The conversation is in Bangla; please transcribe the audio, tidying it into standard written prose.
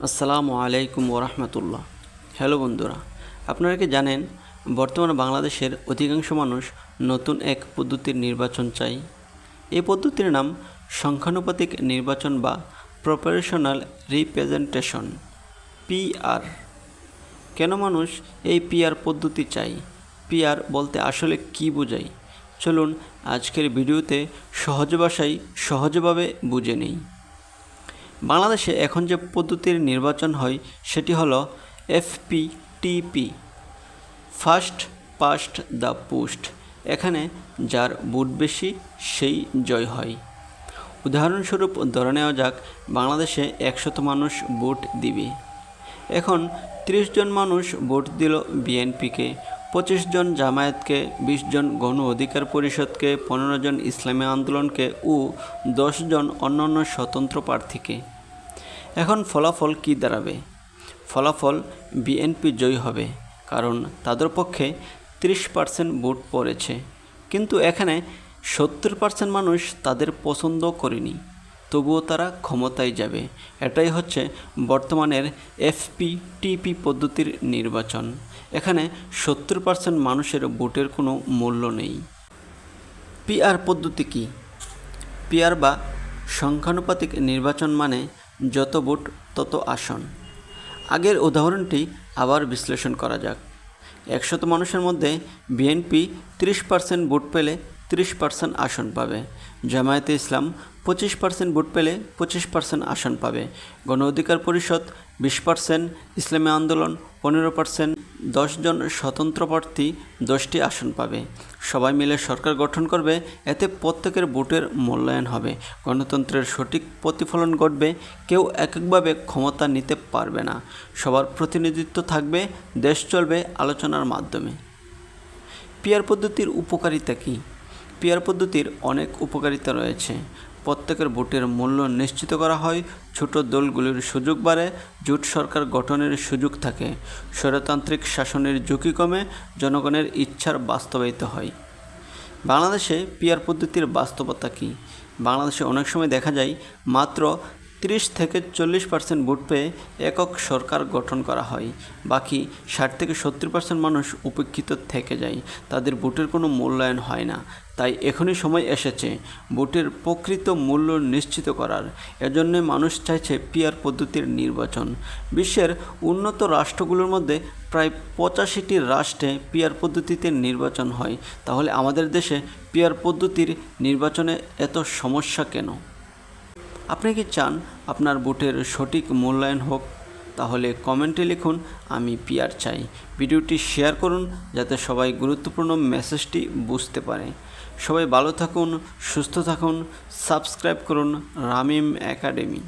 আসসালামু আলাইকুম ওরহমতুল্লাহ। হ্যালো বন্ধুরা, আপনারা কি জানেন বর্তমানে বাংলাদেশের অধিকাংশ মানুষ নতুন এক পদ্ধতির নির্বাচন চাই। এই পদ্ধতির নাম সংখ্যানুপাতিক নির্বাচন বা প্রপোর্শনাল রিপ্রেজেন্টেশন, পিআর। কেন মানুষ এই পিআর পদ্ধতি চাই? পিআর বলতে আসলে কি বোঝায়? চলুন আজকের ভিডিওতে সহজ ভাষায় সহজভাবে বুঝে নিই। বাংলাদেশে এখন যে পদ্ধতির নির্বাচন হয় সেটি হলো FPTP, first past the post. এখানে যার ভোট বেশি সেই জয় হয়। উদাহরণস্বরূপ ধরে নেওয়া যাক, বাংলাদেশে 100 মানুষ ভোট দিবে। এখন 30 জন মানুষ ভোট দিল বিএনপিকে, 25 জন জামায়াতকে, 20 জন গণ অধিকার পরিষদকে, 15 জন ইসলামী আন্দোলনকে ও 10 জন অন্যান্য স্বতন্ত্র প্রার্থীকে। এখন ফলাফল কী দাঁড়াবে? ফলাফল বিএনপি জয়ী হবে, কারণ তাদের পক্ষে 30% ভোট পড়েছে। কিন্তু এখানে 70% মানুষ তাদের পছন্দ করেনি, তবুও তারা ক্ষমতায় যাবে। এটাই হচ্ছে বর্তমানের এফপিটিপি পদ্ধতির নির্বাচন। এখানে 70% মানুষের ভোটের কোনো মূল্য নেই। পিআর পদ্ধতি কি? পিআর বা সংখ্যানুপাতিক নির্বাচন মানে যত ভোট তত আসন। আগের উদাহরণটি আবার বিশ্লেষণ করা যাক। 100 মানুষের মধ্যে বিএনপি 30% ভোট পেলে 30% আসন পাবে। জামায়াতে ইসলাম 25% ভোট পেলে 25% আসন পাবে। গণ অধিকার পরিষদ 20%, ইসলামী আন্দোলন 15%, 10 জন স্বতন্ত্র প্রার্থী 10টি আসন পাবে। সবাই মিলে সরকার গঠন করবে। এতে প্রত্যেকের ভোটের মূল্যায়ন হবে, গণতন্ত্রের সঠিক প্রতিফলন ঘটবে। কেউ এককভাবে ক্ষমতা নিতে পারবে না, সবার প্রতিনিধিত্ব থাকবে, দেশ চলবে আলোচনার মাধ্যমে। পিআর পদ্ধতির উপকারিতা কী? পিআর পদ্ধতির অনেক উপকারিতা রয়েছে। প্রত্যেকের ভোটের মূল্য নিশ্চিত করা হয়, ছোট দলগুলির সুযোগ বাড়ে, জোট সরকার গঠনের সুযোগ থাকে, স্বৈরতান্ত্রিক শাসনের ঝুঁকি কমে, জনগণের ইচ্ছার বাস্তবায়িত হয়। বাংলাদেশে পিআর পদ্ধতির বাস্তবতা কী? বাংলাদেশে অনেক সময় দেখা যায় মাত্র 30 থেকে 40% ভোট পেয়ে একক সরকার গঠন করা হয়। বাকি 60 থেকে 70% মানুষ উপেক্ষিত থেকে যায়, তাদের ভোটের কোনো মূল্যায়ন হয় না। তাই এখনই সময় এসেছে ভোটের প্রকৃত মূল্য নিশ্চিত করার। এজন্য মানুষ চাইছে পিআর পদ্ধতির নির্বাচন। বিশ্বের উন্নত রাষ্ট্রগুলোর মধ্যে প্রায় 85টি রাষ্ট্রে পিআর পদ্ধতিতে নির্বাচন হয়। তাহলে আমাদের দেশে পিআর পদ্ধতির নির্বাচনে এত সমস্যা কেন? আপনি কি চান আপনার ভোটের সঠিক মূল্যায়ন হোক? তাহলে কমেন্টে লিখুন, আমি পিআর চাই। ভিডিওটি শেয়ার করুন যাতে সবাই গুরুত্বপূর্ণ মেসেজটি বুঝতে পারে। সবাই ভালো থাকুন, সুস্থ থাকুন, সাবস্ক্রাইব করুন রামিম একাডেমি।